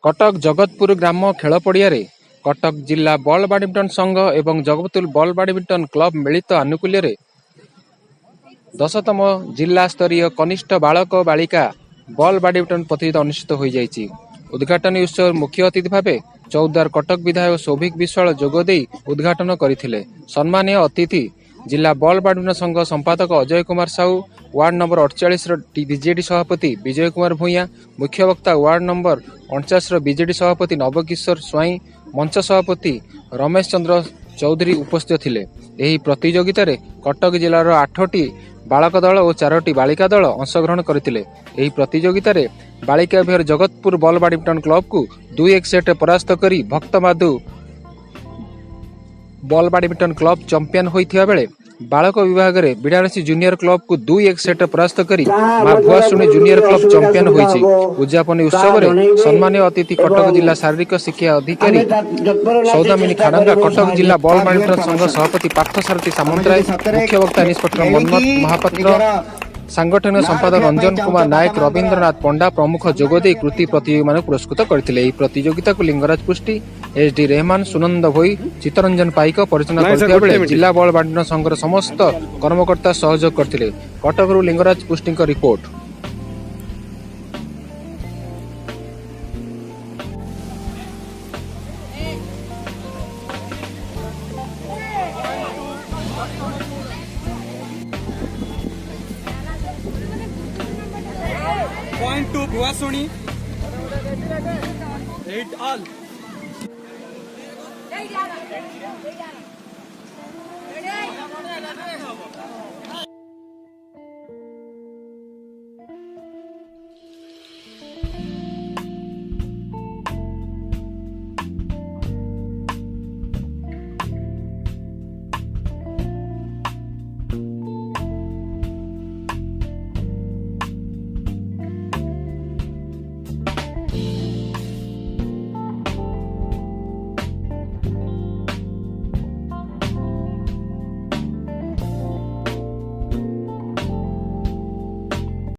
कटक जगतपुर ग्राम खेल पड़िया कटक जिला बॉल बैडमिंटन संघ एवं जगतपुर बॉल बैडमिंटन क्लब मिलित आनुकूल्य 10तम जिला स्तरीय कनिष्ठ बालक बालिका बॉल बैडमिंटन प्रतियोगिता अनुष्ठित हो जाइछि। उद्घाटन उत्सव मुख्य अतिथि भावे चौद्वार कटक विधायक सौभिक विश्वाल जोगदे उद्घाटन करथिले। सम्मानीय अतिथि जिला बॉल बैडमिंटन संघ संपादक Ajay Kumar Sahu, ward number 48 BJD सभापति विजय कुमार भूया, मुख्य वक्ता वार्ड नंबर 49 बीजेडी सभापति नवकिशोर स्वाई, मंच सभापति रमेश चंद्र चौधरी उपस्थित थिले। एही प्रतियोगिता रे कटक जिलार 8टी बालक दल और 4टी बालिका दल अंशग्रहण करथिले। एही प्रतियोगिता रे बालिका विभाग जगतपुर बॉल बैडमिंटन क्लब को 2-1 सेट परास्त करी भक्तमाधु बॉल बैडमिंटन क्लब चैंपियन होइथिया बेले बालक विभाग में बिडारसी जूनियर क्लब को 2-1 सेट परास्त करी मां भुआसुणी जूनियर क्लब चैंपियन होइछि। उद्यापन उत्सव में सम्मानीय अतिथि कटक जिला शारीरिक शिक्षा अधिकारी सौदामिनी खाडंगा, कटक जिला बॉल बैडमिंटन संघ सभापति पार्थसारथी सामंतराय, मुख्य वक्ता इंस्पेक्टर मनमथ महापात्र, सांगठनिक संपादक रंजन कुमार नायक, रवींद्रनाथ पंडा प्रमुख जोगदे कृति प्रतियोगी मान पुरस्कृत करथिले। प्रतियोगिता को लिंगराज पुष्टि, एचडी रेहमान, सुनंद भोई, चित्तरंजन पाइक परिचालना करथिया बेले जिला बॉल बैडमिंटन संघर समस्त कर्मकर्ता सहयोग करथिले। कटकरू लिंगराज पुष्टि report. Point to Bhuasuni. 8 all. Ready?